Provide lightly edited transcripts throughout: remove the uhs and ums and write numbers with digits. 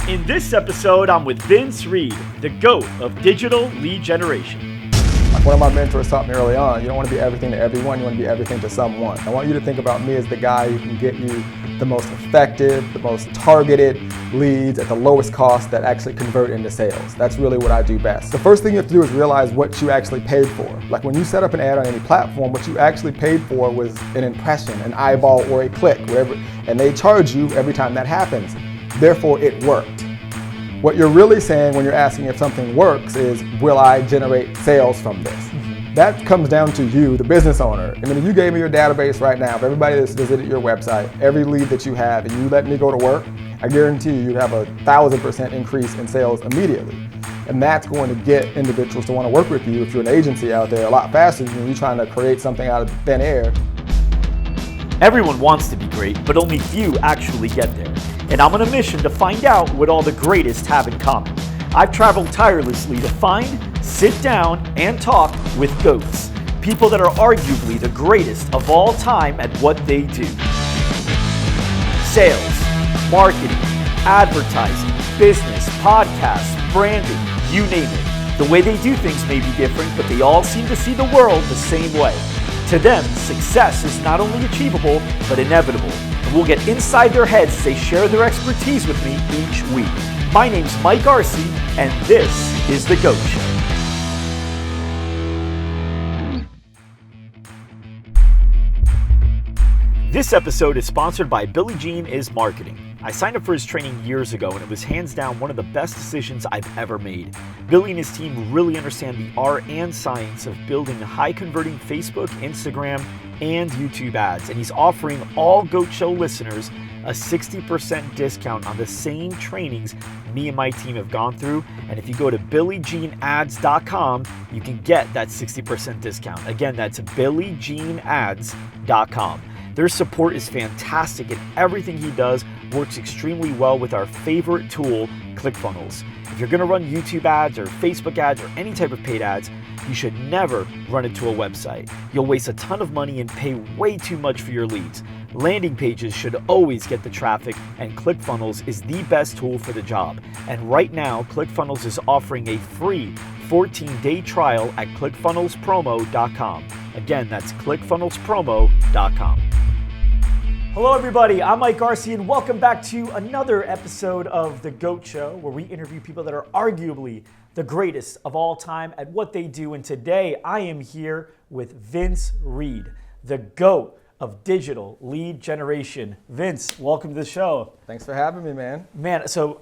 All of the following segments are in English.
In this episode, I'm with Vince Reed, the GOAT of digital lead generation. Like one of my mentors taught me early on, you don't want to be everything to everyone, you want to be everything to someone. I want you to think about me as the guy who can get you the most effective, the most targeted leads at the lowest cost that actually convert into sales. That's really what I do best. The first thing you have to do is realize what you actually paid for. Like when you set up an ad on any platform, what you actually paid for was an impression, an eyeball, or a click, whatever, and they charge you every time that happens. Therefore, it worked. What you're really saying when you're asking if something works is, will I generate sales from this? That comes down to you, the business owner. I mean, if you gave me your database right now, of everybody that's visited your website, every lead that you have, and you let me go to work, I guarantee you'd have 1,000% increase in sales immediately. And that's going to get individuals to want to work with you if you're an agency out there a lot faster than you trying to create something out of thin air. Everyone wants to be great, but only few actually get there. And I'm on a mission to find out what all the greatest have in common. I've traveled tirelessly to find, sit down, and talk with GOATs, people that are arguably the greatest of all time at what they do. Sales, marketing, advertising, business, podcasts, branding, you name it. The way they do things may be different, but they all seem to see the world the same way. To them, success is not only achievable, but inevitable. And we'll get inside their heads as they share their expertise with me each week. My name's Mike Arce, and this is The GOAT Show. This episode is sponsored by Billy Jean is Marketing. I signed up for his training years ago, and it was hands down one of the best decisions I've ever made. Billy and his team really understand the art and science of building high-converting Facebook, Instagram, and YouTube ads, and he's offering all GOAT Show listeners a 60% discount on the same trainings me and my team have gone through. And if you go to billyjeanads.com, you can get that 60% discount. Again, that's billyjeanads.com. Their support is fantastic, and everything he does works extremely well with our favorite tool, ClickFunnels. If you're gonna run YouTube ads or Facebook ads or any type of paid ads, you should never run it to a website. You'll waste a ton of money and pay way too much for your leads. Landing pages should always get the traffic, and ClickFunnels is the best tool for the job. And right now, ClickFunnels is offering a free 14-day trial at clickfunnelspromo.com. Again, that's clickfunnelspromo.com. Hello everybody, I'm Mike Arce, and welcome back to another episode of The GOAT Show, where we interview people that are arguably the greatest of all time at what they do. And today I am here with Vince Reed, the GOAT of digital lead generation. Vince, welcome to the show. Thanks for having me, man. Man, so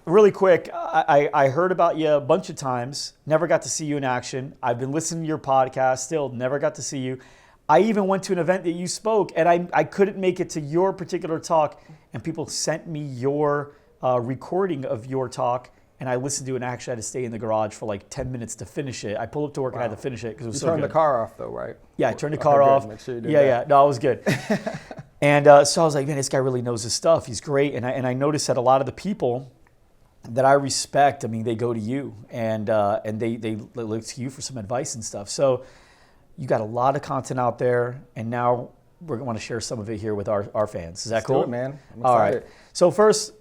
really quick, I heard about you a bunch of times, never got to see you in action. I've been listening to your podcast, still never got to see you. I even went to an event that you spoke, and I couldn't make it to your particular talk, and people sent me your recording of your talk, and I listened to it, and I actually had to stay in the garage for like 10 minutes to finish it. I pulled up to work and I had to finish it because it was so good. You turned the car off though, right? Yeah, I turned the car off. Make sure you did that. Yeah, no, it was good. And so I was like, man, this guy really knows his stuff. He's great. And I noticed that a lot of the people that I respect, I mean, they go to you and they look to you for some advice and stuff. So you got a lot of content out there, and now we're going to want to share some of it here with our fans. Is that cool? Let's do it, man. I'm excited. All right. So first,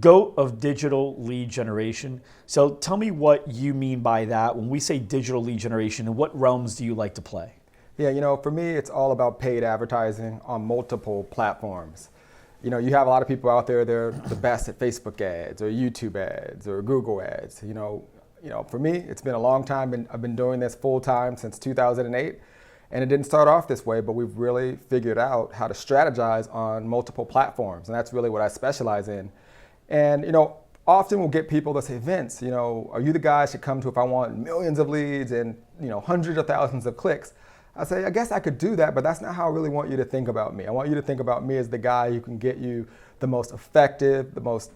GOAT of digital lead generation. So tell me what you mean by that. When we say digital lead generation, in what realms do you like to play? Yeah, for me, it's all about paid advertising on multiple platforms. You have a lot of people out there, they're the best at Facebook ads or YouTube ads or Google ads. For me, it's been a long time. I've been doing this full time since 2008. And it didn't start off this way, but we've really figured out how to strategize on multiple platforms. And that's really what I specialize in. And, often we'll get people that say, Vince, are you the guy I should come to if I want millions of leads and, hundreds of thousands of clicks? I say, I guess I could do that, but that's not how I really want you to think about me. I want you to think about me as the guy who can get you the most effective, the most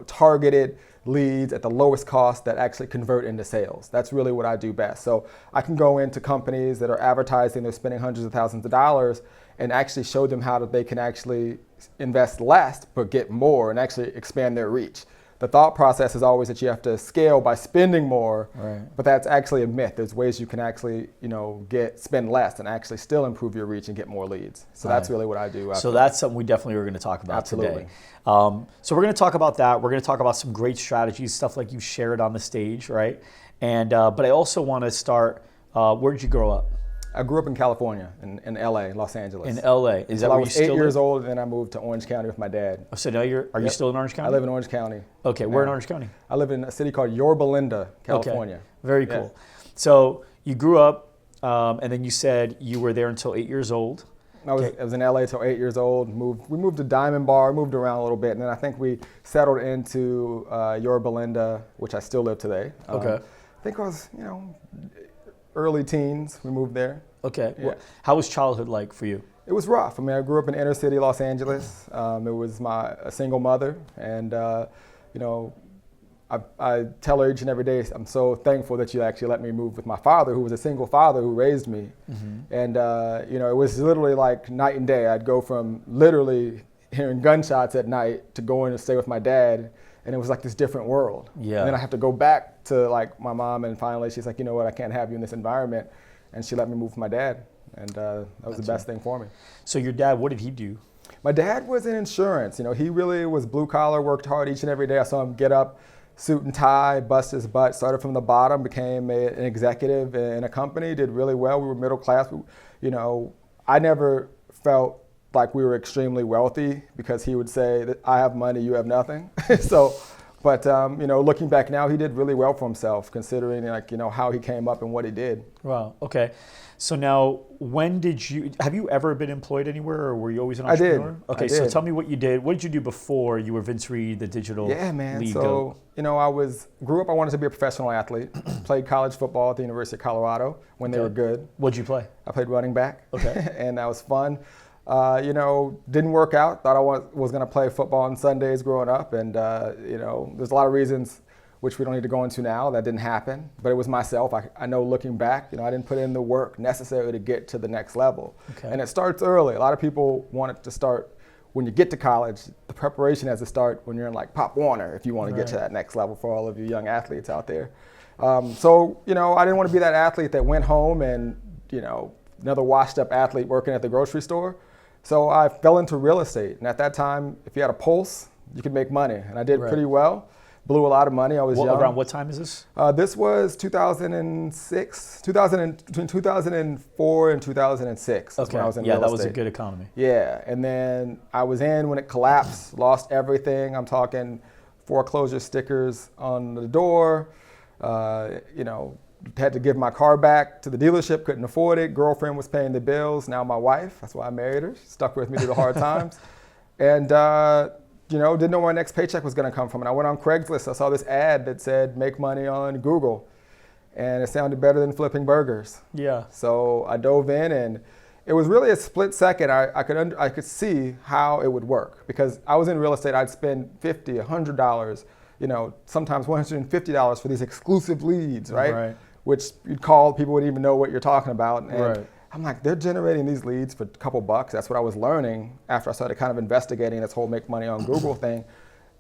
targeted leads at the lowest cost that actually convert into sales. That's really what I do best. So I can go into companies that are advertising, they're spending hundreds of thousands of dollars, and actually show them how that they can actually invest less but get more and actually expand their reach. the thought process is always that you have to scale by spending more, right. but that's actually a myth. There's ways you can actually, spend less and actually still improve your reach and get more leads. So that's really what I do. So that's something we definitely are going to talk about Absolutely. today. So we're going to talk about that. We're going to talk about some great strategies, stuff like you shared on the stage, right? And but I also want to start, where did you grow up? I grew up in California, in LA, Los Angeles. In LA. Is that where you still live? I was 8 years old, and then I moved to Orange County with my dad. Oh, so now are you still in Orange County? I live in Orange County. Okay, where in Orange County? I live in a city called Yorba Linda, California. Okay. Very cool. So you grew up, and then you said you were there until 8 years old. I was in LA until 8 years old. We moved to Diamond Bar, moved around a little bit, and then I think we settled into Yorba Linda, which I still live today. Okay. I think I was, early teens. We moved there. Okay. Yeah. How was childhood like for you? It was rough. I mean, I grew up in inner city Los Angeles. It was a single mother, and I tell her each and every day, I'm so thankful that you actually let me move with my father, who was a single father who raised me. Mm-hmm. And it was literally like night and day. I'd go from literally hearing gunshots at night to going to stay with my dad, and it was like this different world. Yeah. And then I have to go back to like my mom, and finally she's like, you know what, I can't have you in this environment. And she let me move with my dad, and that was the best thing for me. So your dad, what did he do? My dad was in insurance. He really was blue collar, worked hard each and every day. I saw him get up, suit and tie, bust his butt, started from the bottom, became an executive in a company, did really well. We were middle class. I never felt like we were extremely wealthy because he would say that I have money, you have nothing. But looking back now, he did really well for himself, considering how he came up and what he did. Wow. Okay. So now, have you ever been employed anywhere, or were you always an entrepreneur? I did. So tell me what you did. What did you do before you were Vince Reed, the digital lead? Yeah, man. GOAT? So grew up. I wanted to be a professional athlete. Played college football at the University of Colorado when they were good. What'd you play? I played running back. Okay. And that was fun. Didn't work out. Thought I was going to play football on Sundays growing up, and there's a lot of reasons which we don't need to go into now that didn't happen. But it was myself. I know looking back, I didn't put in the work necessary to get to the next level. Okay. And it starts early. A lot of people want it to start when you get to college. The preparation has to start when you're in like Pop Warner if you want to get to that next level for all of you young athletes out there. I didn't want to be that athlete that went home and another washed up athlete working at the grocery store. So I fell into real estate, and at that time, if you had a pulse, you could make money, and I did pretty well. Blew a lot of money. I was young. Around what time is this? This was 2006, between 2004 and 2006. Okay. When I was in real estate. That was a good economy. Yeah, and then I was in when it collapsed, lost everything. I'm talking foreclosure stickers on the door. Had to give my car back to the dealership, couldn't afford it. Girlfriend was paying the bills. Now my wife, that's why I married her. She stuck with me through the hard times. And, didn't know where my next paycheck was going to come from. And I went on Craigslist. I saw this ad that said, make money on Google. And it sounded better than flipping burgers. Yeah. So I dove in, and it was really a split second. I could see how it would work, because I was in real estate. I'd spend $50, $100, sometimes $150 for these exclusive leads, right? Which you'd call, people wouldn't even know what you're talking about. And I'm like, they're generating these leads for a couple bucks. That's what I was learning after I started kind of investigating this whole make money on Google thing.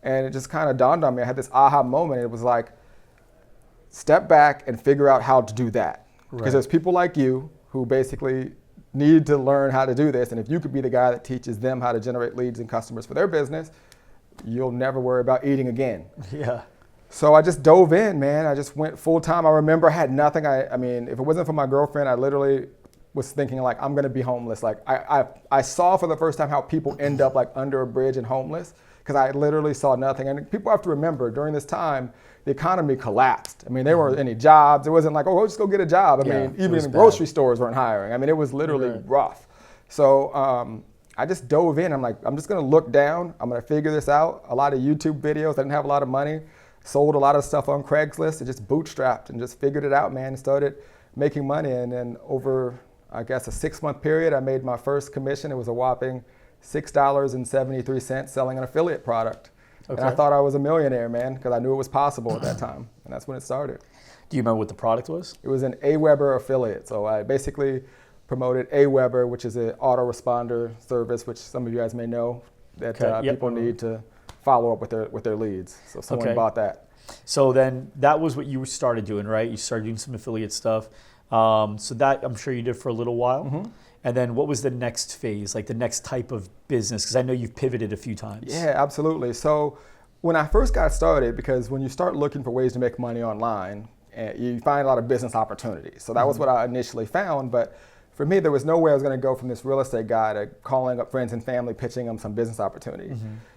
And it just kind of dawned on me. I had this aha moment. It was like, step back and figure out how to do that. Because there's people like you who basically need to learn how to do this. And if you could be the guy that teaches them how to generate leads and customers for their business, you'll never worry about eating again. Yeah. So I just dove in, man. I just went full time. I remember I had nothing. I mean, if it wasn't for my girlfriend, I literally was thinking like, I'm gonna be homeless. Like I saw for the first time how people end up like under a bridge and homeless, because I literally saw nothing. And people have to remember, during this time, the economy collapsed. I mean, there weren't any jobs. It wasn't like, oh, just go get a job. I mean, even the grocery stores weren't hiring. I mean, it was literally rough. So I just dove in. I'm like, I'm just gonna look down. I'm gonna figure this out. A lot of YouTube videos. I didn't have a lot of money. Sold a lot of stuff on Craigslist and just bootstrapped and just figured it out, man, and started making money. And then over, I guess, a 6-month period, I made my first commission. It was a whopping $6.73 selling an affiliate product. Okay. And I thought I was a millionaire, man, because I knew it was possible at that time. And that's when it started. Do you remember what the product was? It was an AWeber affiliate. So I basically promoted AWeber, which is an autoresponder service, which some of you guys may know that people need to follow up with their leads. So someone bought that. So then that was what you started doing, right? You started doing some affiliate stuff. So that I'm sure you did for a little while. Mm-hmm. And then what was the next phase, like the next type of business? Because I know you've pivoted a few times. Yeah, absolutely. So when I first got started, because when you start looking for ways to make money online, you find a lot of business opportunities. So that was what I initially found. But for me, there was no way I was going to go from this real estate guy to calling up friends and family, pitching them some business opportunity.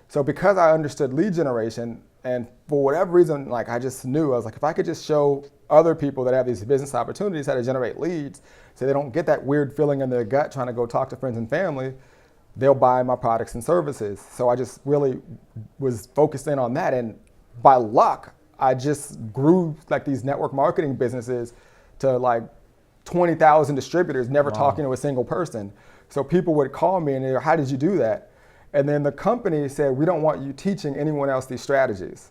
So because I understood lead generation, and for whatever reason, like I just knew, I was like, if I could just show other people that have these business opportunities how to generate leads, so they don't get that weird feeling in their gut trying to go talk to friends and family, they'll buy my products and services. So I just really was focused in on that. And by luck, I just grew like these network marketing businesses to like 20,000 distributors, never talking to a single person. So people would call me and they're, how did you do that? And then the company said, we don't want you teaching anyone else these strategies.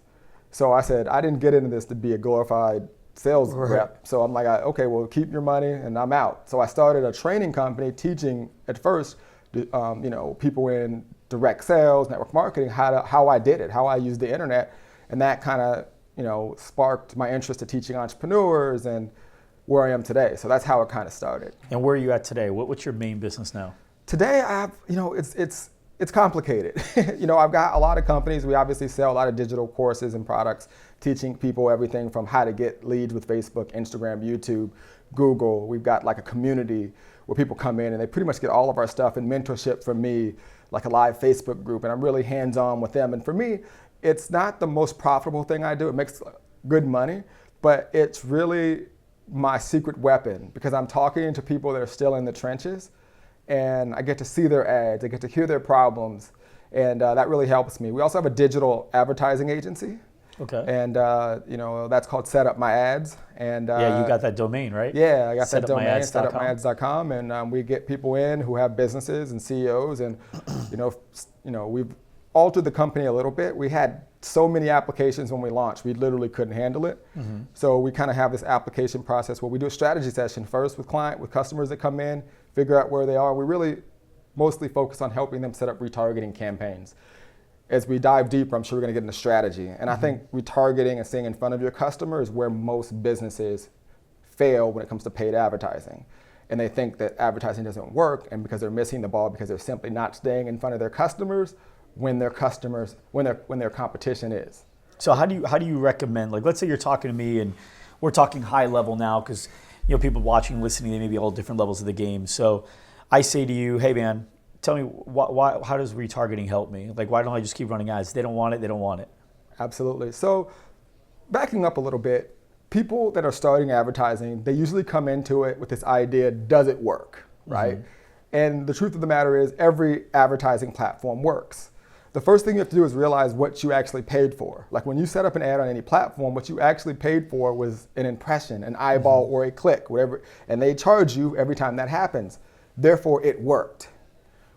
So I said, I didn't get into this to be a glorified sales rep. So I'm like, okay, well, keep your money and I'm out. So I started a training company teaching at first, people in direct sales, network marketing, how I did it, how I used the internet. And that kind of, sparked my interest to teaching entrepreneurs and where I am today. So that's how it kind of started. And where are you at today? What's your main business now? Today I have, it's complicated. I've got a lot of companies. We obviously sell a lot of digital courses and products, teaching people everything from how to get leads with Facebook, Instagram, YouTube, Google. We've got like a community where people come in and they pretty much get all of our stuff and mentorship from me, like a live Facebook group, and I'm really hands-on with them. And for me, it's not the most profitable thing I do. It makes good money, but it's really my secret weapon because I'm talking to people that are still in the trenches, and I get to see their ads, I get to hear their problems, and that really helps me. We also have a digital advertising agency. Okay. And that's called Set Up My Ads. And yeah, you got that domain, right? Yeah, I got that domain, setupmyads.com, and we get people in who have businesses and CEOs, and we've altered the company a little bit. We had so many applications when we launched, we literally couldn't handle it. So we kind of have this application process where we do a strategy session first with customers that come in, figure out where they are. We really mostly focus on helping them set up retargeting campaigns. As we dive deeper, I'm sure we're going to get into strategy. And I think retargeting and staying in front of your customer is where most businesses fail when it comes to paid advertising. And they think that advertising doesn't work, and because they're missing the ball because they're simply not staying in front of their customers when their competition is. So how do you recommend, like let's say you're talking to me and we're talking high level now because people watching, listening, they may be all different levels of the game. So I say to you, hey man, tell me how does retargeting help me? Like why don't I just keep running ads? They don't want it, they don't want it. Absolutely. So backing up a little bit, people that are starting advertising, they usually come into it with this idea, does it work, right? And the truth of the matter is every advertising platform works. The first thing you have to do is realize what you actually paid for. Like when you set up an ad on any platform, what you actually paid for was an impression, an eyeball, or a click, whatever, and they charge you every time that happens. Therefore, it worked.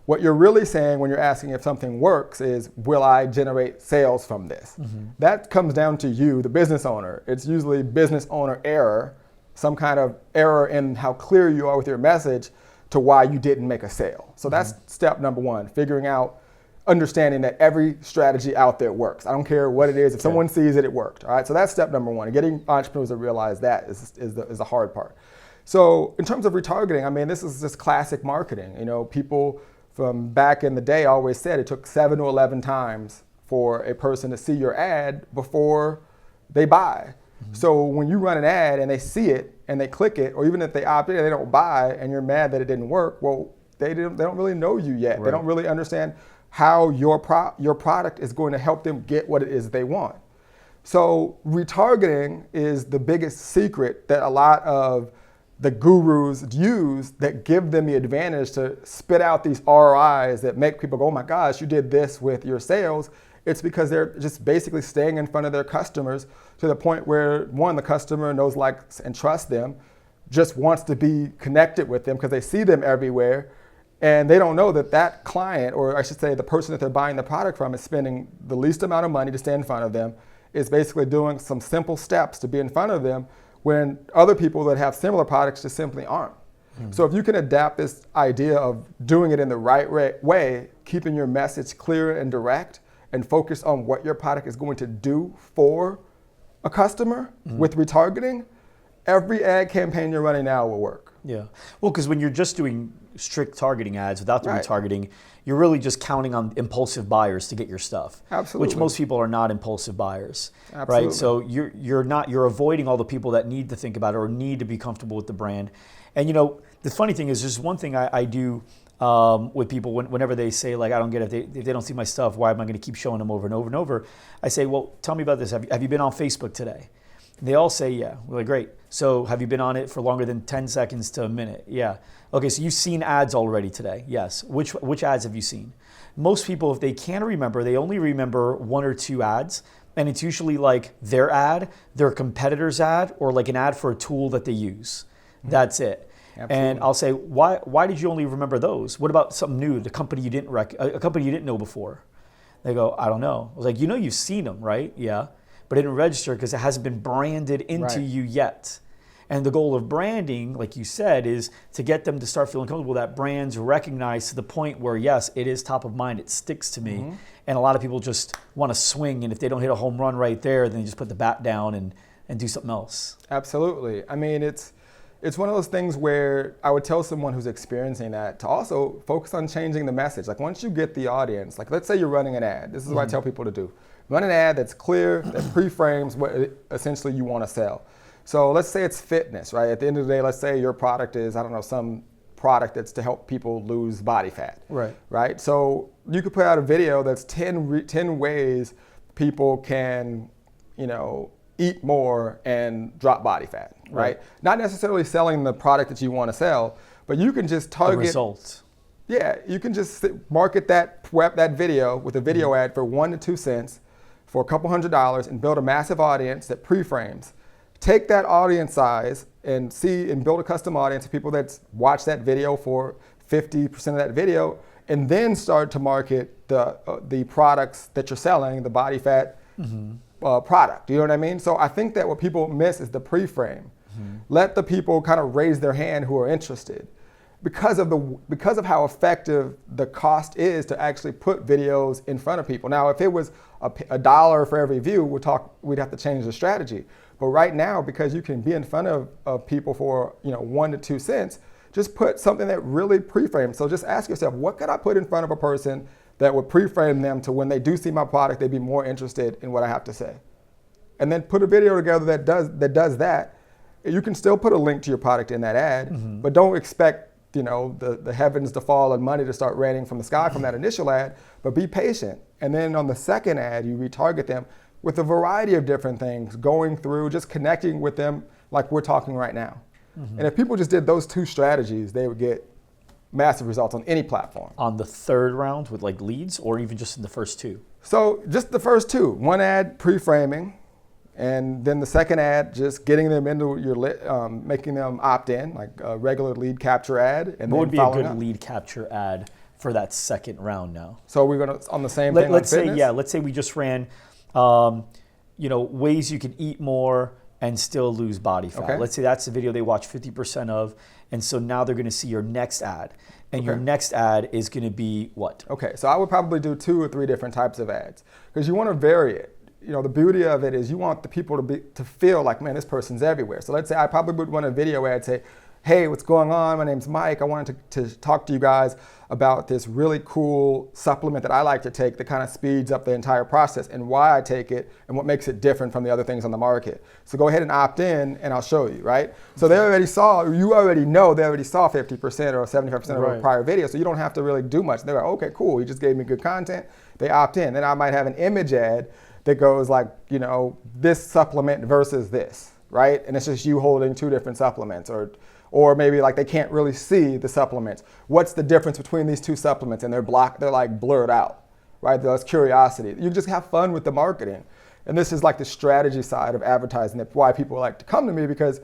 What you're really saying when you're asking if something works is, will I generate sales from this? That comes down to you, the business owner. It's usually business owner error, some kind of error in how clear you are with your message to why you didn't make a sale. So that's step number one, figuring out, understanding that every strategy out there works. I don't care what it is. If someone sees it, it worked. All right. So that's step number one. Getting entrepreneurs to realize that is the hard part. So in terms of retargeting, I mean, this is just classic marketing. People from back in the day always said it took 7 to 11 times for a person to see your ad before they buy. So when you run an ad and they see it and they click it, or even if they opt in and they don't buy and you're mad that it didn't work, well, they don't really know you yet. Right. They don't really understand how your product is going to help them get what it is they want. So retargeting is the biggest secret that a lot of the gurus use that give them the advantage to spit out these ROIs that make people go, oh my gosh, you did this with your sales. It's because they're just basically staying in front of their customers to the point where, one, the customer knows, likes, and trusts them, just wants to be connected with them because they see them everywhere. And they don't know that client, or I should say the person that they're buying the product from, is spending the least amount of money to stay in front of them, is basically doing some simple steps to be in front of them when other people that have similar products just simply aren't. So if you can adapt this idea of doing it in the right way, keeping your message clear and direct, and focus on what your product is going to do for a customer with retargeting, every ad campaign you're running now will work. Yeah. Well, because when you're just doing strict targeting ads without the retargeting, you're really just counting on impulsive buyers to get your stuff. Absolutely. Which most people are not impulsive buyers. Absolutely. Right? So you're avoiding all the people that need to think about it or need to be comfortable with the brand. And the funny thing is, there's one thing I do with people whenever they say, like, I don't get it, if they don't see my stuff, why am I going to keep showing them over and over and over? I say, well, tell me about this. Have you been on Facebook today? And they all say, yeah. We're like, great. So have you been on it for longer than 10 seconds to a minute? Yeah. Okay, so you've seen ads already today. Yes. Which ads have you seen? Most people, if they can't remember, they only remember one or two ads. And it's usually like their ad, their competitor's ad, or like an ad for a tool that they use. That's it. Absolutely. And I'll say, why did you only remember those? What about something new, the company you didn't a company you didn't know before? They go, I don't know. I was like, you've seen them, right? Yeah. But it didn't register because it hasn't been branded into you yet. And the goal of branding, like you said, is to get them to start feeling comfortable that brands recognize to the point where, yes, it is top of mind, it sticks to me. And a lot of people just want to swing, and if they don't hit a home run right there, then they just put the bat down and do something else. Absolutely. I mean, it's one of those things where I would tell someone who's experiencing that to also focus on changing the message. Like, once you get the audience, like, let's say you're running an ad. This is what I tell people to do. Run an ad that's clear, that pre-frames what essentially you want to sell. So let's say it's fitness, right? At the end of the day, let's say your product is, I don't know, some product that's to help people lose body fat. Right? So you could put out a video that's 10 ways people can, eat more and drop body fat, right? Not necessarily selling the product that you want to sell, but you can just target the results. Yeah, you can just market that video with a video ad for 1 to 2 cents for a couple $100 and build a massive audience that pre-frames. Take that audience size and build a custom audience of people that watch that video for 50% of that video, and then start to market the products that you're selling, the body fat product. You know what I mean? So I think that what people miss is the pre-frame. Let the people kind of raise their hand who are interested. Because of how effective the cost is to actually put videos in front of people. Now, if it was $1 for every view, we'd have to change the strategy. But right now, because you can be in front of people for 1 to 2 cents, just put something that really pre-frames. So just ask yourself, what could I put in front of a person that would pre-frame them to when they do see my product, they'd be more interested in what I have to say. And then put a video together that does that. You can still put a link to your product in that ad, but don't expect the heavens to fall and money to start raining from the sky from that initial ad, but be patient. And then on the second ad, you retarget them with a variety of different things, going through, just connecting with them like we're talking right now. And if people just did those two strategies, they would get massive results on any platform. On the third round with like leads, or even just in the first two? So just the first two. One ad, pre-framing, and then the second ad, just getting them into your making them opt in, like a regular lead capture ad. And what would be a good lead capture ad for that second round now? So we're going to, on the same thing let's on fitness? Let's say we just ran, ways you can eat more and still lose body fat. Okay. Let's say that's the video they watch 50% of, and so now they're going to see your next ad. And your next ad is going to be what? Okay, so I would probably do 2 or 3 different types of ads because you want to vary it. The beauty of it is you want the people to feel like, man, this person's everywhere. So let's say I probably would run a video ad, say, hey, what's going on? My name's Mike. I wanted to talk to you guys about this really cool supplement that I like to take that kind of speeds up the entire process and why I take it and what makes it different from the other things on the market. So go ahead and opt in and I'll show you, right? So you already saw 50% or 75% of a prior video, so you don't have to really do much. They're like, okay, cool, you just gave me good content. They opt in. Then I might have an image ad that goes like, this supplement versus this, right? And it's just you holding 2 different supplements, or maybe like they can't really see the supplements. What's the difference between these 2 supplements? And they're like blurred out, right? That's curiosity. You just have fun with the marketing. And this is like the strategy side of advertising. That's why people like to come to me, because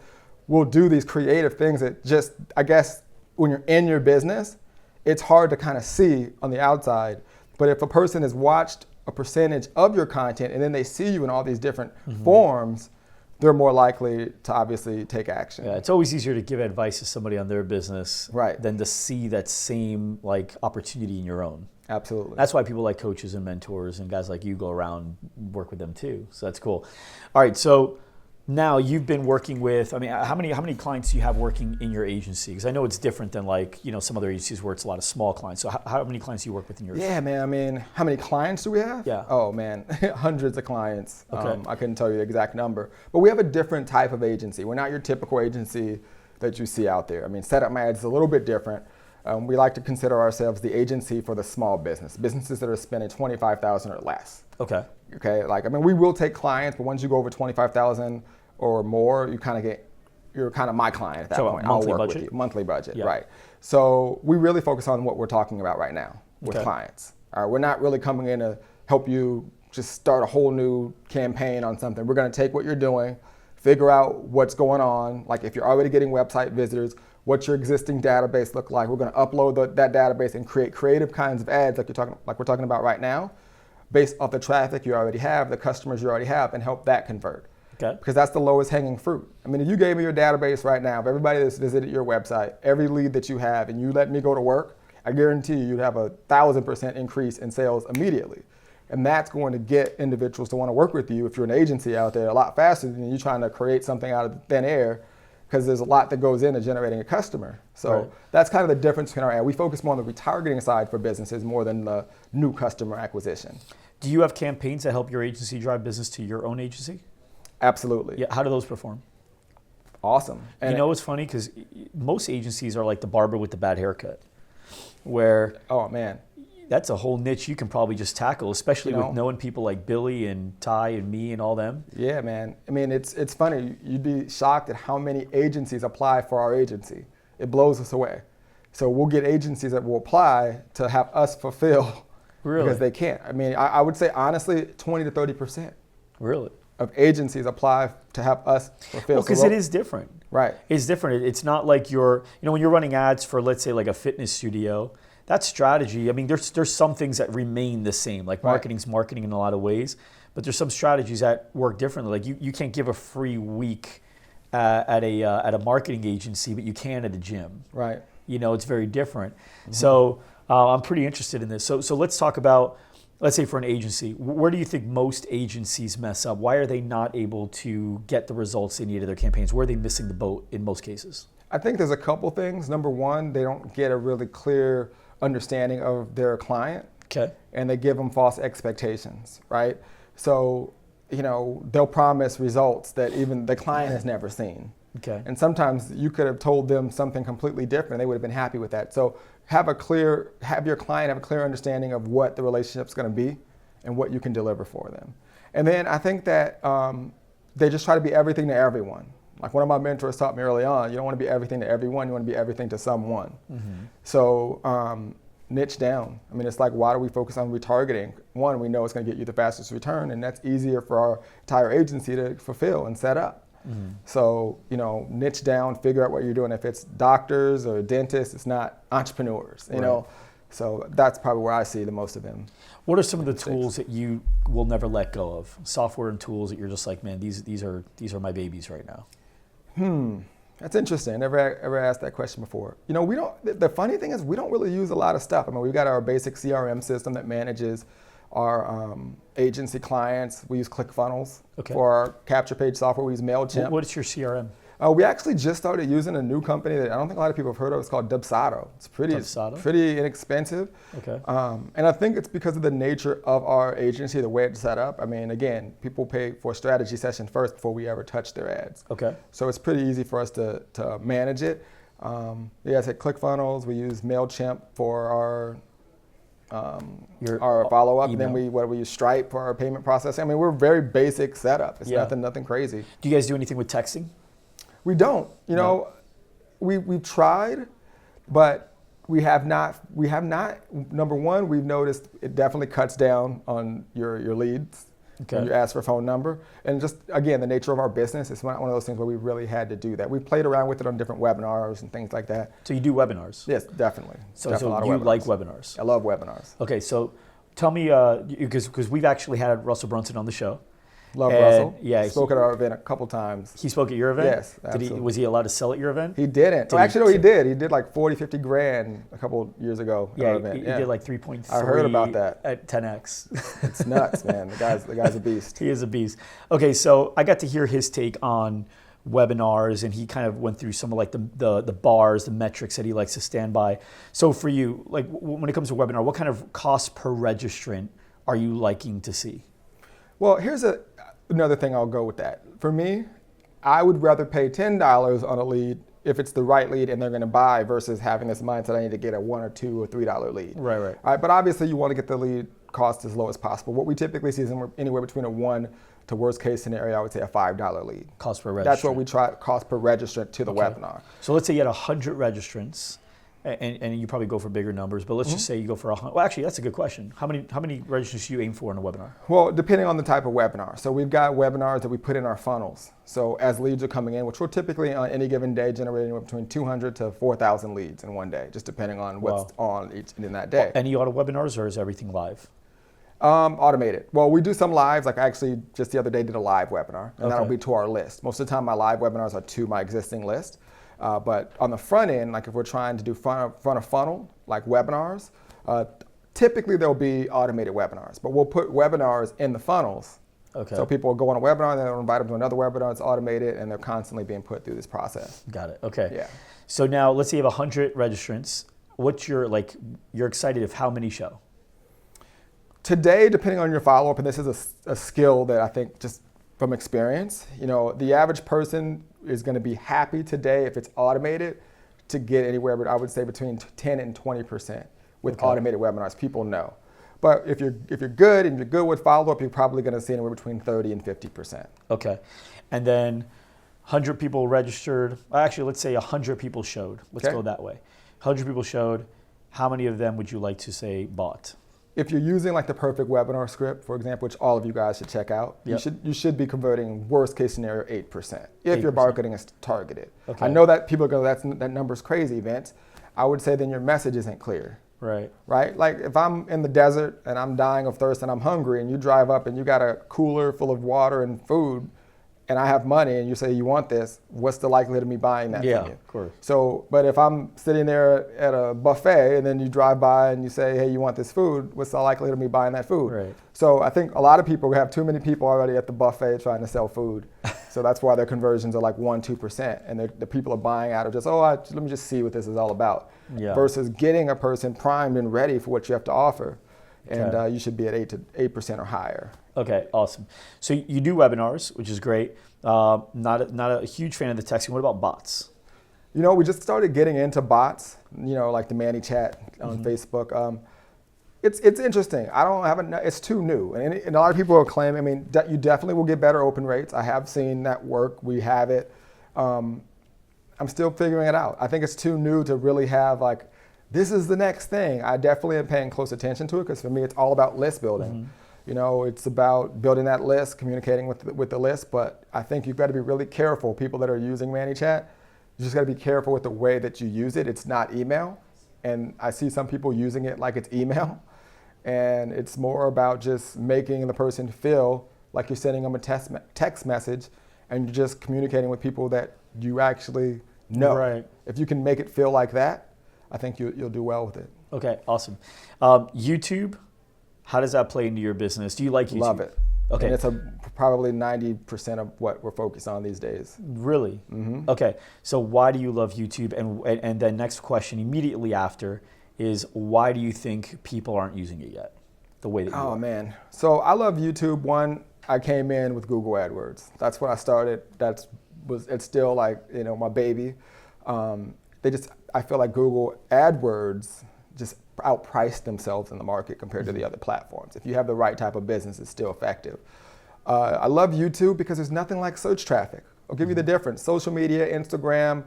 we'll do these creative things that just, I guess, when you're in your business, it's hard to kind of see on the outside. But if a person has watched a percentage of your content and then they see you in all these different forms, they're more likely to obviously take action. Yeah, it's always easier to give advice to somebody on their business than to see that same like opportunity in your own. Absolutely. That's why people like coaches and mentors and guys like you go around and work with them too. So that's cool. All right, so now you've been working with, I mean, how many clients do you have working in your agency? Because I know it's different than like, some other agencies where it's a lot of small clients. So how many clients do you work with in yours? Yeah, man. I mean, how many clients do we have? Yeah. Oh, man, hundreds of clients. Okay. I couldn't tell you the exact number. But we have a different type of agency. We're not your typical agency that you see out there. I mean, Set Up My Ads is a little bit different. We like to consider ourselves the agency for the small businesses that are spending $25,000 or less. Okay. Okay. Like, I mean, we will take clients, but once you go over $25,000 or more, you're kind of my client at that point. Monthly I'll work budget? with you. Monthly budget, Yeah. right. So we really focus on what we're talking about right now with Okay. clients. We're not really coming in to help you just start a whole new campaign on something. We're going to take what you're doing, figure out what's going on. Like if you're already getting website visitors, what's your existing database look like? We're going to upload that database and create creative kinds of ads like we're talking about right now, based off the traffic you already have, the customers you already have, and help that convert. Okay. Because that's the lowest hanging fruit. I mean, if you gave me your database right now of everybody that's visited your website, every lead that you have, and you let me go to work, I guarantee you'd have 1,000% increase in sales immediately. And that's going to get individuals to want to work with you if you're an agency out there a lot faster than you trying to create something out of thin air, because there's a lot that goes into generating a customer. So Right. that's kind of the difference between our ad. We focus more on the retargeting side for businesses more than the new customer acquisition. Do you have campaigns that help your agency drive business to your own agency? Absolutely. Yeah. How do those perform? Awesome. And It's funny because most agencies are like the barber with the bad haircut, where oh man, that's a whole niche you can probably just tackle, especially with knowing people like Billy and Ty and me and all them. yeah, man. I mean, it's funny. You'd be shocked at how many agencies apply for our agency. It blows us away. So we'll get agencies that will apply to have us fulfill Really? because they can't. I mean, I would say honestly, 20 to 30% Really? of agencies apply to have us fulfill. Well, because it is different. Right. It's different. It's not like when you're running ads for, let's say, like a fitness studio, that strategy, I mean, there's some things that remain the same, like marketing's marketing in a lot of ways, but there's some strategies that work differently. Like you can't give a free week at a marketing agency, but you can at a gym. Right. It's very different. Mm-hmm. So I'm pretty interested in this. So let's talk about, let's say for an agency, where do you think most agencies mess up? Why are they not able to get the results they need of their campaigns? Where are they missing the boat in most cases? I think there's a couple things. Number one, they don't get a really clear understanding of their client. Okay. And they give them false expectations, right? So, they'll promise results that even the client has never seen. Okay. And sometimes you could have told them something completely different. They would have been happy with that. So have your client have a clear understanding of what the relationship's going to be and what you can deliver for them. And then I think that they just try to be everything to everyone. Like one of my mentors taught me early on, you don't want to be everything to everyone, you want to be everything to someone. Mm-hmm. So niche down. I mean, it's like, why do we focus on retargeting? One, we know it's going to get you the fastest return, and that's easier for our entire agency to fulfill and set up. Mm-hmm. So, niche down, figure out what you're doing. If it's doctors or dentists, it's not entrepreneurs, you know. So that's probably where I see the most of them. What are some of the tools that you will never let go of? Software and tools that you're just like, man, these are my babies right now. That's interesting. I never ever asked that question before. The funny thing is we don't really use a lot of stuff. I mean, we've got our basic CRM system that manages our agency clients. We use ClickFunnels for our capture page software. We use MailChimp. What is your CRM? We actually just started using a new company that I don't think a lot of people have heard of. It's called Dubsado. It's pretty inexpensive. Okay. And I think it's because of the nature of our agency, the way it's set up. I mean, again, people pay for a strategy session first before we ever touch their ads. Okay. So it's pretty easy for us to manage it. I said ClickFunnels. We use MailChimp for our follow-up. Then we use Stripe for our payment processing. I mean, we're very basic setup. It's nothing crazy. Do you guys do anything with texting? We don't. We've tried, but we have not. Number one, we've noticed it definitely cuts down on your leads. Okay. When you ask for a phone number. And just, again, the nature of our business, it's not one of those things where we really had to do that. We played around with it on different webinars and things like that. So you do webinars? Yes, definitely. So you like webinars? I love webinars. Okay, so tell me, because we've actually had Russell Brunson on the show, Love Russell. Yeah, spoke at our event a couple times. He spoke at your event? Yes, absolutely. Was he allowed to sell at your event? He didn't. Actually, no, he did. He did like 40, 50 grand a couple years ago at our event. He did like 3.3. I heard about that. At 10x. It's nuts, man. The guy's a beast. He is a beast. Okay, so I got to hear his take on webinars, and he kind of went through some of like the bars, the metrics that he likes to stand by. So for you, like when it comes to webinar, what kind of cost per registrant are you liking to see? Well, here's another thing I'll go with that. For me, I would rather pay $10 on a lead if it's the right lead and they're going to buy versus having this mindset I need to get a $1 or $2 or $3 lead. Right. All right, but obviously you want to get the lead cost as low as possible. What we typically see is anywhere between a 1 to worst case scenario, I would say a $5 lead. Cost per registrant. That's what we try, cost per registrant to the webinar. So let's say you had 100 registrants, and you probably go for bigger numbers, but let's just say you go for 100. Well, actually, that's a good question. How many registrants do you aim for in a webinar? Well, depending on the type of webinar. So we've got webinars that we put in our funnels. So as leads are coming in, which we're typically on any given day generating between 200 to 4,000 leads in one day, just depending on what's on each in that day. Any auto webinars, or is everything live? Automated. Well, we do some lives. Like I actually just the other day did a live webinar, and that'll be to our list. Most of the time, my live webinars are to my existing list. But on the front end, like if we're trying to do front of funnel, like webinars, typically there'll be automated webinars. But we'll put webinars in the funnels. Okay. So people will go on a webinar, and then they'll invite them to another webinar. It's automated, and they're constantly being put through this process. Got it. Okay. Yeah. So now let's say you have 100 registrants. What's you're excited if how many show? Today, depending on your follow-up, and this is a skill that I think just from experience, the average person is going to be happy today if it's automated to get anywhere, but I would say between 10 and 20% with automated webinars. People know. But if you're good and you're good with follow-up, you're probably going to see anywhere between 30 and 50%. Okay. And then 100 people registered. Actually, let's say 100 people showed. Let's go that way. 100 people showed. How many of them would you like to say bought? If you're using like the perfect webinar script, for example, which all of you guys should check out, you should be converting worst case scenario 8% if 8%. your marketing is targeted. Okay. I know that people go, that number's crazy, Vince. I would say then your message isn't clear. Right. Right? Like if I'm in the desert and I'm dying of thirst and I'm hungry and you drive up and you got a cooler full of water and food and I have money and you say you want this, what's the likelihood of me buying that from you? Yeah, of course. So, but if I'm sitting there at a buffet and then you drive by and you say, hey, you want this food, what's the likelihood of me buying that food? Right. So I think a lot of people have too many people already at the buffet trying to sell food. So that's why their conversions are like 1-2%. And the people are buying out of just, let me just see what this is all about. Yeah. Versus getting a person primed and ready for what you have to offer. And you should be at 8% or higher. Okay, awesome. So you do webinars, which is great. Not a huge fan of the texting. What about bots? We just started getting into bots, like the Manny chat on Facebook. It's interesting. I don't have it's too new. And a lot of people will claim, you definitely will get better open rates. I have seen that work. We have it. I'm still figuring it out. I think it's too new to really have this is the next thing. I definitely am paying close attention to it because for me, it's all about list building. It's about building that list, communicating with the list, but I think you've got to be really careful. People that are using ManyChat, you just got to be careful with the way that you use it. It's not email, and I see some people using it like it's email, and it's more about just making the person feel like you're sending them a text message, and you're just communicating with people that you actually know. Right. If you can make it feel like that, I think you'll do well with it. Okay, awesome. YouTube. How does that play into your business? Do you like YouTube? Love it. Okay. And it's probably 90% of what we're focused on these days. Really? Mm-hmm. Okay. So why do you love YouTube? And then next question immediately after is why do you think people aren't using it yet the way that you are? Oh, man. So I love YouTube. One, I came in with Google AdWords. That's when I started. It's still my baby. I feel like Google AdWords just outpriced themselves in the market compared to the other platforms. If you have the right type of business, it's still effective. I love YouTube because there's nothing like search traffic. I'll give you the difference. Social media, Instagram,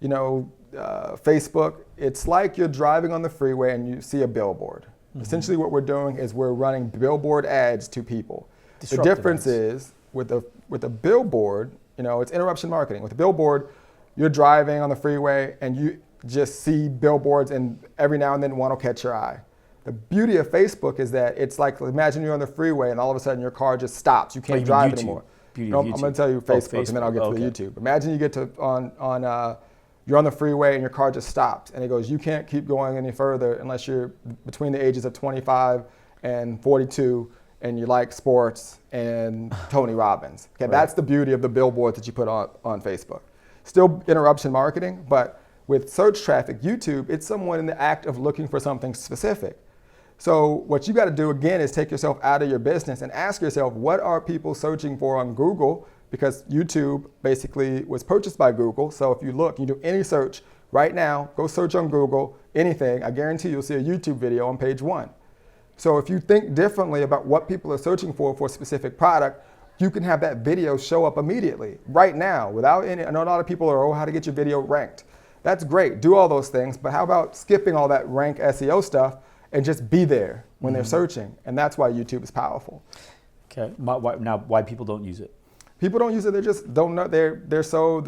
Facebook, it's like you're driving on the freeway and you see a billboard. Essentially what we're doing is we're running billboard ads to people. The difference is with a billboard, it's interruption marketing. With a billboard, you're driving on the freeway and you just see billboards and every now and then one will catch your eye. The beauty of Facebook is that it's like, imagine you're on the freeway and all of a sudden your car just stops. You can't drive anymore. I'm going to tell you Facebook, and then I'll get to the YouTube. Imagine you get to you're on the freeway and your car just stops, and it goes, you can't keep going any further unless you're between the ages of 25 and 42 and you like sports and Tony Robbins. Okay, that's the beauty of the billboard that you put on Facebook. Still interruption marketing, but with search traffic, YouTube, it's someone in the act of looking for something specific. So what you got to do again is take yourself out of your business and ask yourself, what are people searching for on Google? Because YouTube basically was purchased by Google. So if you look, you do any search right now, go search on Google, anything, I guarantee you'll see a YouTube video on page 1. So if you think differently about what people are searching for a specific product, you can have that video show up immediately, right now, without any, I know a lot of people are, how to get your video ranked. That's great, do all those things, but how about skipping all that rank SEO stuff and just be there when they're searching? And that's why YouTube is powerful. Okay, now why people don't use it? People don't use it, they just don't know, they're so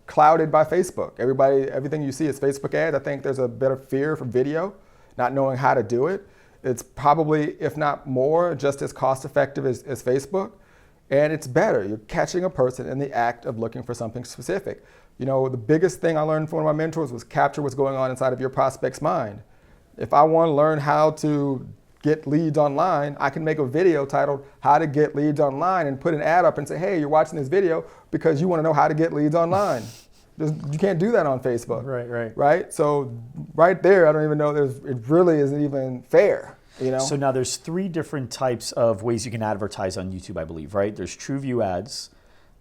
clouded by Facebook. Everything you see is Facebook ads. I think there's a bit of fear for video, not knowing how to do it. It's probably, if not more, just as cost effective as Facebook. And it's better. You're catching a person in the act of looking for something specific. You know, the biggest thing I learned from one of my mentors was capture what's going on inside of your prospect's mind. If I want to learn how to get leads online, I can make a video titled How to Get Leads Online and put an ad up and say, hey, you're watching this video because you want to know how to get leads online. You can't do that on Facebook. Right? So right there, I don't even know, it really isn't even fair. You know? So now there's 3 different types of ways you can advertise on YouTube, I believe, right? There's TrueView ads,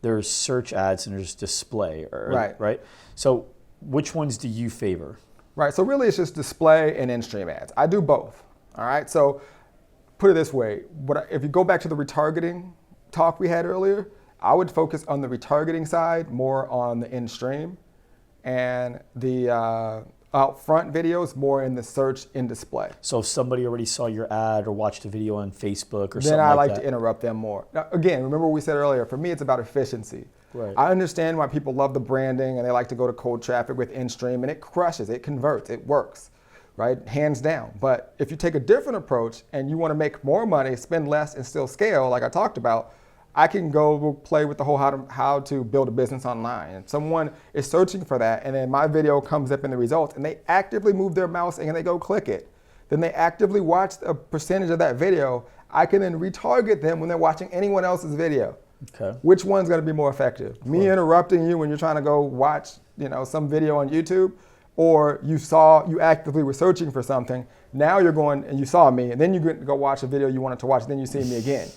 there's search ads, and there's display. Right? So which ones do you favor? Right, so really it's just display and in-stream ads. I do both. All right, so put it this way, if you go back to the retargeting talk we had earlier, I would focus on the retargeting side, more on the in-stream, and the out front videos more in the search in display. So if somebody already saw your ad or watched a video on Facebook or something like that. Then I like to interrupt them more. Now, again, remember what we said earlier, for me it's about efficiency. Right. I understand why people love the branding and they like to go to cold traffic with in-stream, and it crushes, it converts, it works. Right, hands down. But if you take a different approach and you want to make more money, spend less, and still scale, like I talked about, I can go play with the whole how to build a business online. And someone is searching for that, and then my video comes up in the results, and they actively move their mouse and they go click it. Then they actively watch a percentage of that video. I can then retarget them when they're watching anyone else's video. Okay. Which one's going to be more effective? Me interrupting you when you're trying to go watch, some video on YouTube, or you actively were searching for something, now you're going and you saw me, and then you go watch a video you wanted to watch, and then you see me again.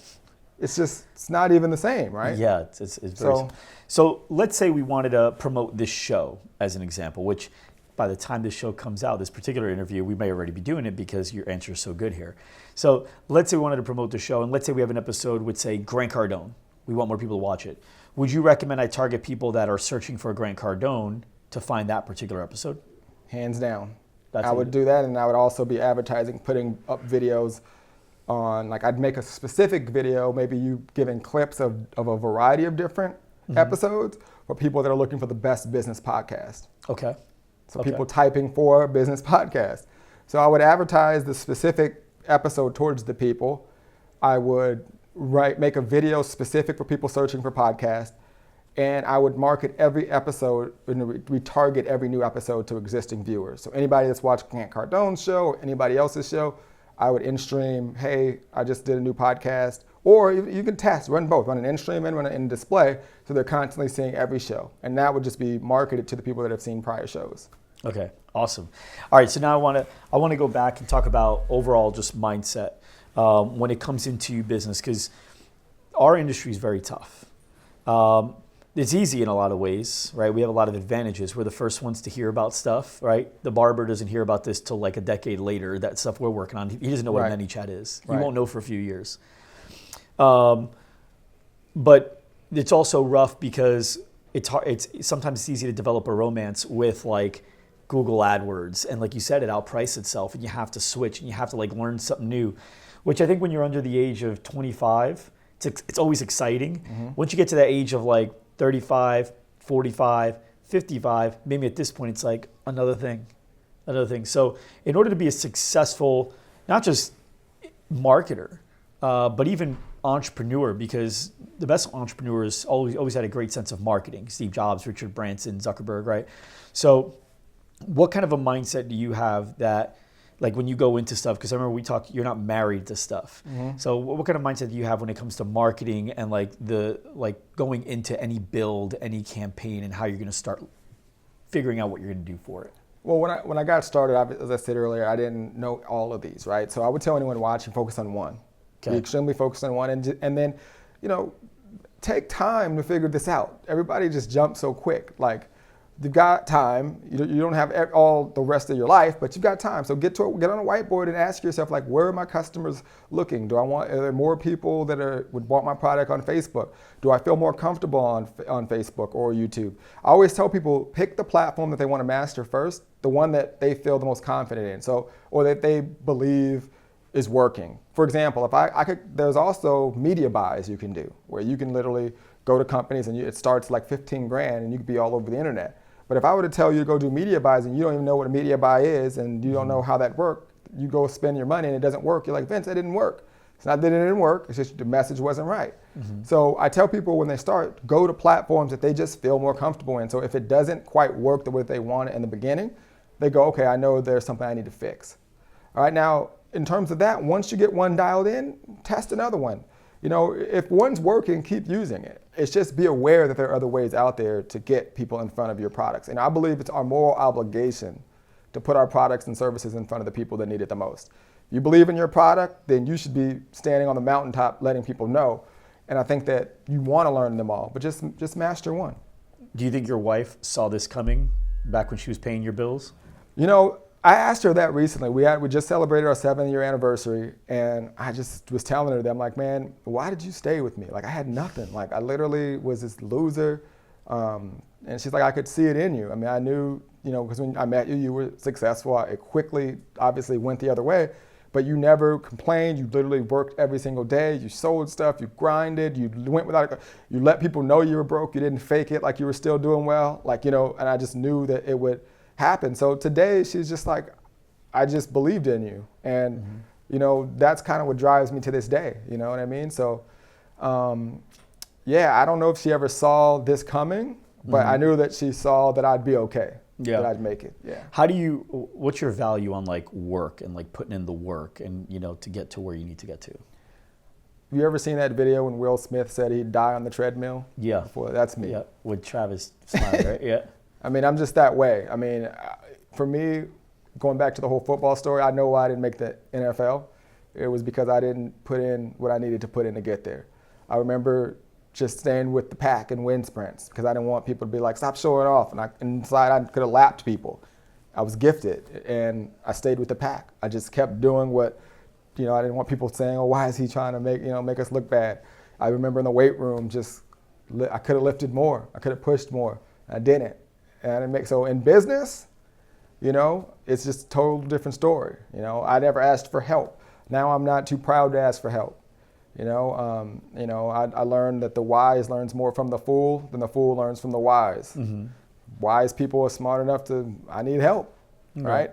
It's not even the same, right? Yeah, it's very so let's say we wanted to promote this show as an example, which by the time this show comes out, this particular interview, we may already be doing it because your answer is so good here. So let's say we wanted to promote the show, and let's say we have an episode with, say, Grant Cardone. We want more people to watch it. Would you recommend I target people that are searching for Grant Cardone to find that particular episode? Hands down. I would do that, and I would also be advertising, putting up videos on, like I'd make a specific video, maybe you giving clips of a variety of different episodes for people that are looking for the best business podcast. Okay. So people typing for business podcast. So I would advertise the specific episode towards the people. I would make a video specific for people searching for podcasts. And I would market every episode and retarget every new episode to existing viewers. So anybody that's watched Grant Cardone's show or anybody else's show, I would in-stream, hey, I just did a new podcast. Or you can test, run both, run an in-stream and run an in-display, so they're constantly seeing every show. And that would just be marketed to the people that have seen prior shows. Okay, awesome. All right, so now I want to go back and talk about overall just mindset when it comes into business, because our industry is very tough. It's easy in a lot of ways, right? We have a lot of advantages. We're the first ones to hear about stuff, right? The barber doesn't hear about this till like a decade later, that stuff we're working on. He doesn't know what a ManyChat is. He won't know for a few years. But it's also rough because sometimes it's easy to develop a romance with like Google AdWords. And like you said, it outpriced itself and you have to switch and you have to like learn something new, which I think when you're under the age of 25, it's always exciting. Mm-hmm. Once you get to that age of like 35, 45, 55, maybe at this point it's like another thing. So in order to be a successful not just marketer, but even entrepreneur, because the best entrepreneurs always had a great sense of marketing. Steve Jobs, Richard Branson, Zuckerberg, right? So what kind of a mindset do you have that, like when you go into stuff, because I remember we talked, you're not married to stuff. Mm-hmm. So what kind of mindset do you have when it comes to marketing and like going into any build, any campaign, and how you're going to start figuring out what you're going to do for it? Well, when I got started, as I said earlier, I didn't know all of these, right? So I would tell anyone watching, focus on one. Okay. Be extremely focused on one, and then, take time to figure this out. Everybody just jumps so quick. Like, you've got time. You don't have all the rest of your life, but you've got time. So get on a whiteboard and ask yourself, like, where are my customers looking? Are there more people that would want my product on Facebook? Do I feel more comfortable on Facebook or YouTube? I always tell people, pick the platform that they want to master first, the one that they feel the most confident in, or that they believe is working. For example, there's also media buys you can do, where you can literally go to companies and it starts like 15 grand and you could be all over the internet. But if I were to tell you to go do media buys and you don't even know what a media buy is and you don't know how that works, you go spend your money and it doesn't work. You're like, Vince, it didn't work. It's not that it didn't work, it's just the message wasn't right. Mm-hmm. So I tell people when they start, go to platforms that they just feel more comfortable in. So if it doesn't quite work the way they want it in the beginning, they go, okay, I know there's something I need to fix. All right, now, in terms of that, once you get one dialed in, test another one. If one's working, keep using it. It's just be aware that there are other ways out there to get people in front of your products. And I believe it's our moral obligation to put our products and services in front of the people that need it the most. If you believe in your product, then you should be standing on the mountaintop letting people know. And I think that you want to learn them all, but just master one. Do you think your wife saw this coming back when she was paying your bills? I asked her that recently. We just celebrated our 7-year anniversary, and I just was telling her that, I'm like, man, why did you stay with me? Like, I had nothing. Like, I literally was this loser. And she's like, I could see it in you. I mean, I knew, because when I met you, you were successful. It quickly, obviously, went the other way, but you never complained. You literally worked every single day. You sold stuff. You grinded. You went you let people know you were broke. You didn't fake it like you were still doing well. Like, and I just knew that it would happen. So today she's just like, I just believed in you. And, that's kind of what drives me to this day. You know what I mean? So, I don't know if she ever saw this coming, but I knew that she saw that I'd be okay. Yeah. That I'd make it. Yeah. What's your value on like work and like putting in the work and, to get to where you need to get to? Have you ever seen that video when Will Smith said he'd die on the treadmill? Yeah. That's me. Yeah. With Travis Smiley, right? Yeah. I mean, I'm just that way. I mean, for me, going back to the whole football story, I know why I didn't make the NFL. It was because I didn't put in what I needed to put in to get there. I remember just staying with the pack and win sprints because I didn't want people to be like, stop showing off. And inside, I could have lapped people. I was gifted, and I stayed with the pack. I just kept doing what, I didn't want people saying, oh, why is he trying to make us look bad? I remember in the weight room, I could have lifted more. I could have pushed more. I didn't. And so in business, it's just a total different story. I never asked for help. Now I'm not too proud to ask for help. I learned that the wise learns more from the fool than the fool learns from the wise. Mm-hmm. Wise people are smart enough I need help, mm-hmm. right?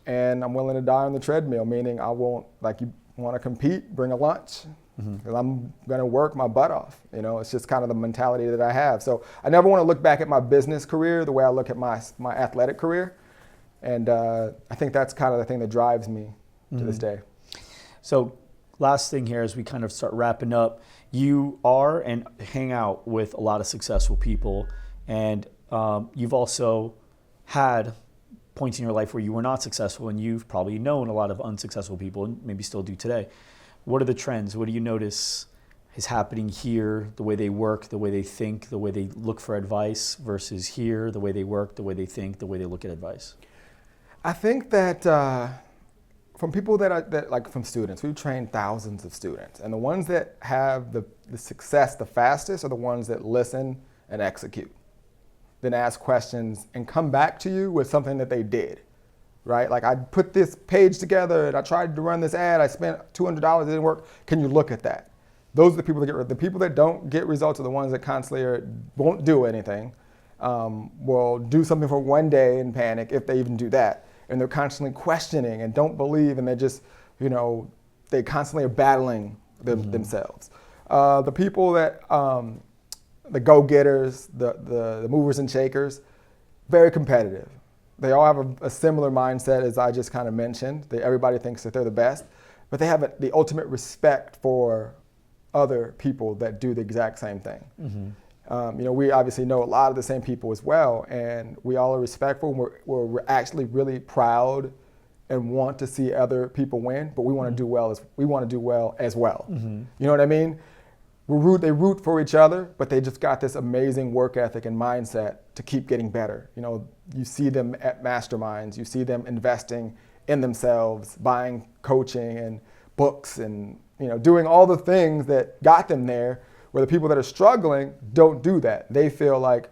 And I'm willing to die on the treadmill, meaning I won't, like, you want to compete, bring a lunch. Because I'm going to work my butt off. It's just kind of the mentality that I have. So I never want to look back at my business career the way I look at my athletic career. And I think that's kind of the thing that drives me to this day. So last thing here as we kind of start wrapping up, you are and hang out with a lot of successful people. And you've also had points in your life where you were not successful, and you've probably known a lot of unsuccessful people and maybe still do today. What are the trends? What do you notice is happening here, the way they work, the way they think, the way they look for advice versus here, the way they work, the way they think, the way they look at advice? I think that from people that like from students, we've trained thousands of students, and the ones that have the success the fastest are the ones that listen and execute, then ask questions and come back to you with something that they did. Right? Like, I put this page together and I tried to run this ad. I spent $200, it didn't work. Can you look at that? Those are the people that get, the people that don't get results are the ones that constantly won't do anything, will do something for one day and panic if they even do that. and they're constantly questioning and don't believe, and they just, they constantly are battling themselves. The people that, the go-getters, the movers and shakers, very competitive. They all have a similar mindset as I just kind of mentioned. Everybody thinks that they're the best, but they have the ultimate respect for other people that do the exact same thing. We obviously know a lot of the same people as well, and we all are respectful. We're actually really proud and want to see other people win, but we want to do well as well. You know what I mean? They root for each other, but they just got this amazing work ethic and mindset to keep getting better. You see them at masterminds, you see them investing in themselves, buying coaching and books, and doing all the things that got them there, where the people that are struggling don't do that. They feel like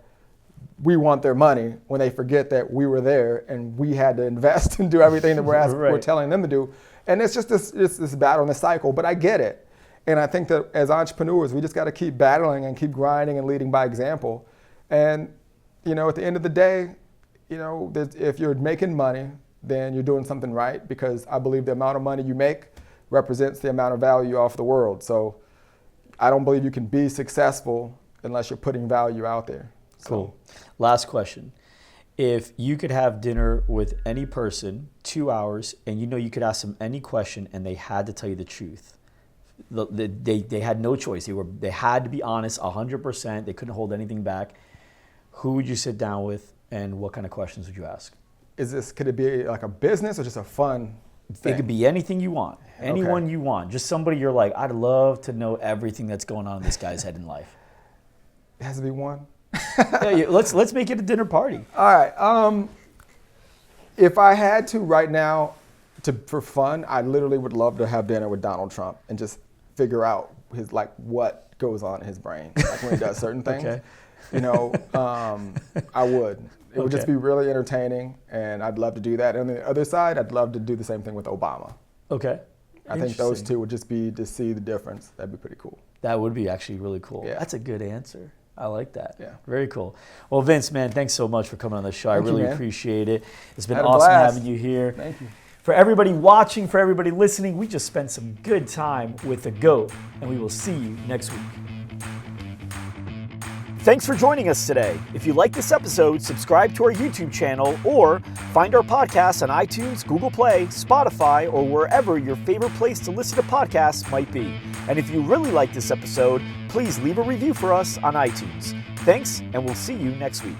we want their money when they forget that we were there and we had to invest and do everything that we're telling them to do. And it's just this battle and this cycle, but I get it. And I think that as entrepreneurs, we just got to keep battling and keep grinding and leading by example. And, at the end of the day, if you're making money, then you're doing something right, because I believe the amount of money you make represents the amount of value you offer the world. So I don't believe you can be successful unless you're putting value out there. Cool. Last question. If you could have dinner with any person, 2 hours, and you could ask them any question and they had to tell you the truth, they had no choice. They had to be honest 100%. They couldn't hold anything back. Who would you sit down with, and what kind of questions would you ask? Could it be like a business or just a fun thing? It could be anything you want. Anyone you want. Just somebody you're like, I'd love to know everything that's going on in this guy's head in life. It has to be one. Let's make it a dinner party. All right. If I had to right now, for fun, I literally would love to have dinner with Donald Trump and just figure out what goes on in his brain, when he does certain things. Okay. I would. It would just be really entertaining, and I'd love to do that. And on the other side, I'd love to do the same thing with Obama. Okay. I think those two would just be to see the difference. That'd be pretty cool. That would be actually really cool. Yeah. That's a good answer. I like that. Yeah. Very cool. Well, Vince, man, thanks so much for coming on the show. I really appreciate it. It's been Had a awesome blast. having you here. Thank you. For everybody watching, for everybody listening, we just spent some good time with the GOAT, and we will see you next week. Thanks for joining us today. If you like this episode, subscribe to our YouTube channel or find our podcast on iTunes, Google Play, Spotify, or wherever your favorite place to listen to podcasts might be. And if you really like this episode, please leave a review for us on iTunes. Thanks, and we'll see you next week.